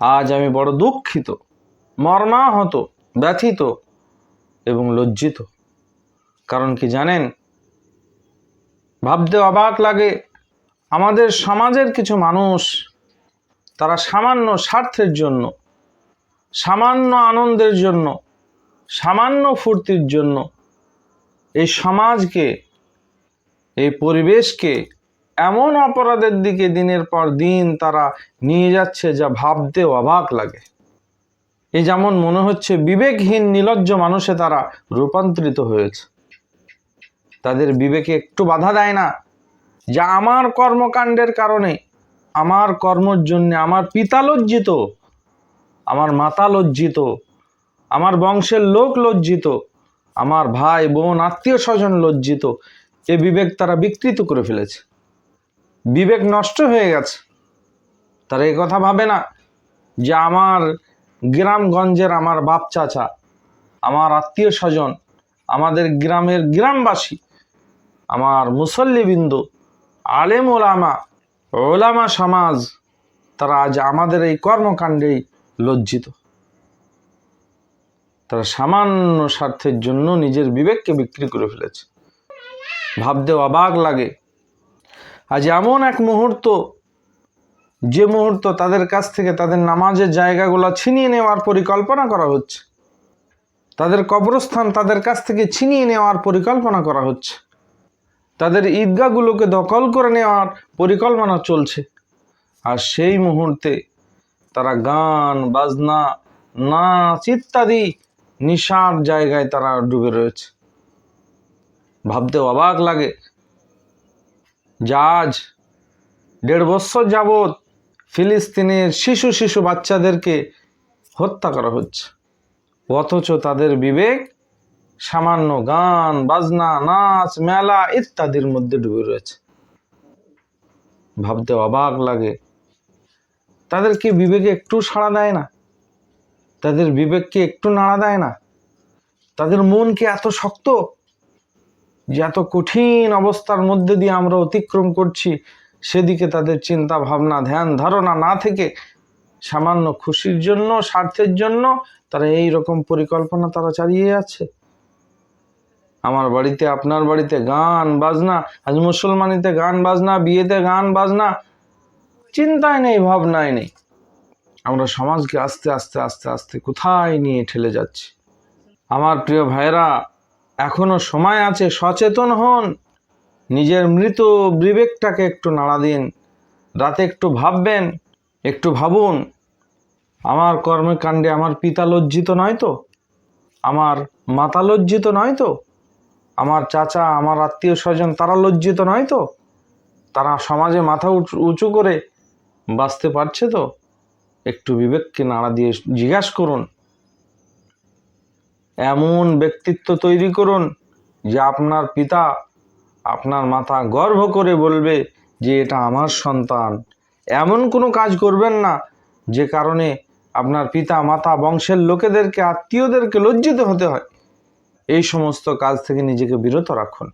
আজ আমি বড় দুঃখিত, মর্মাহত, ব্যথিত এবং লজ্জিত। কারণ কি জানেন, ভাবতে অবাক লাগে, আমাদের সমাজের কিছু মানুষ তারা সামান্য স্বার্থের জন্য, সামান্য আনন্দের জন্য, সামান্য ফুর্তির জন্য এই সমাজকে, এই পরিবেশকে এমন অপরাধের দিকে দিনের পর দিন তারা নিয়ে যাচ্ছে যা ভাবতে অবাক লাগে। এই যেমন মনে হচ্ছে বিবেকহীন নির্লজ্জ মানুষে তারা রূপান্তরিত হয়েছে। তাদের বিবেকে একটু বাধা দেয় না যে আমার কর্মকাণ্ডের কারণে, আমার কর্মের জন্য আমার পিতা লজ্জিত, আমার মাতা লজ্জিত, আমার বংশের লোক লজ্জিত, আমার ভাই বোন আত্মীয় স্বজন লজ্জিত। এ বিবেক তারা বিকৃত করে ফেলেছে, বিবেক নষ্ট হয়ে গেছে। তারা এই কথা ভাবে না যে আমার গ্রামগঞ্জের আমার বাপ চাচা, আমার আত্মীয় স্বজন, আমাদের গ্রামের গ্রামবাসী, আমার মুসল্লিবৃন্দ, আলেম ওলামা, ওলামা সমাজ, তারা আজ আমাদের এই কর্মকাণ্ডেই লজ্জিত। তারা সামান্য স্বার্থের জন্য নিজের বিবেককে বিক্রি করে ফেলেছে। ভাবতে অবাক লাগে। আজ এমন এক মুহূর্ত, যে মুহূর্ত তাদের কাছ থেকে তাদের নামাজের জায়গাগুলো ছিনিয়ে নেওয়ার পরিকল্পনা করা হচ্ছে, তাদের কবরস্থান তাদের কাছ থেকে ছিনিয়ে নেওয়ার পরিকল্পনা করা হচ্ছে, তাদের ঈদগাহগুলোকে দখল করে নেওয়ার পরিকল্পনা চলছে। আর সেই মুহূর্তে তারা গান বাজনা, নাচ ইত্যাদি নিশার জায়গায় তারা ডুবে রয়েছে। ভাবতে অবাক লাগে, আজ 1.5 বছর যাবৎ ফিলিস্তিনের শিশু বাচ্চাদেরকে হত্যা করা হচ্ছে, অথচ তাদের বিবেক সামান্য গান বাজনা, নাচ মেলা ইত্যাদির মধ্যে ডুবে রয়েছে। ভাবতে অবাক লাগে, তাদেরকে বিবেকে একটু সাড়া দেয় না, তাদের বিবেককে একটু নাড়া দেয় না। তাদের মন কি এত শক্ত যে এত কঠিন অবস্থার মধ্যে দিয়ে আমরা অতিক্রম করছি, সেদিকে তাদের চিন্তা ভাবনা ধ্যান ধারণা না থেকে সামান্য খুশির জন্য, স্বার্থের জন্য তারা এই রকম পরিকল্পনা তারা চালিয়ে যাচ্ছে। আমার বাড়িতে, আপনার বাড়িতে গান বাজনা, আজ মুসলমানিতে গান বাজনা, বিয়েতে গান বাজনা, চিন্তায় নেই, ভাবনায় নেই। আমরা সমাজকে আস্তে আস্তে আস্তে আস্তে কোথায় নিয়ে ঠেলে যাচ্ছি। আমার প্রিয় ভাইরা, এখনো সময় আছে, সচেতন হন, নিজের মৃত বিবেকটাকে একটু নাড়া দিন। রাতে একটু ভাববেন, একটু ভাবুন, আমার কর্মকাণ্ডে আমার পিতা লজ্জিত নয় তো, আমার মাতা লজ্জিত নয় তো, আমার চাচা, আমার আত্মীয় স্বজন তারা লজ্জিত নয় তো, তারা সমাজে মাথা উঁচু করে বাঁচতে পারছে তো? একটু বিবেককে নাড়া দিয়ে জিজ্ঞাসা করুন, এমন ব্যক্তিত্ব তৈরি করুন যে আপনার পিতা, আপনার মাতা গর্ব করে বলবে যে এটা আমার সন্তান। এমন কোনো কাজ করবেন না যে কারণে আপনার পিতা মাতা বংশের লোকেদেরকে, আত্মীয়দেরকে লজ্জিত হতে হয়। এই সমস্ত কাজ থেকে নিজেকে বিরত রাখুন।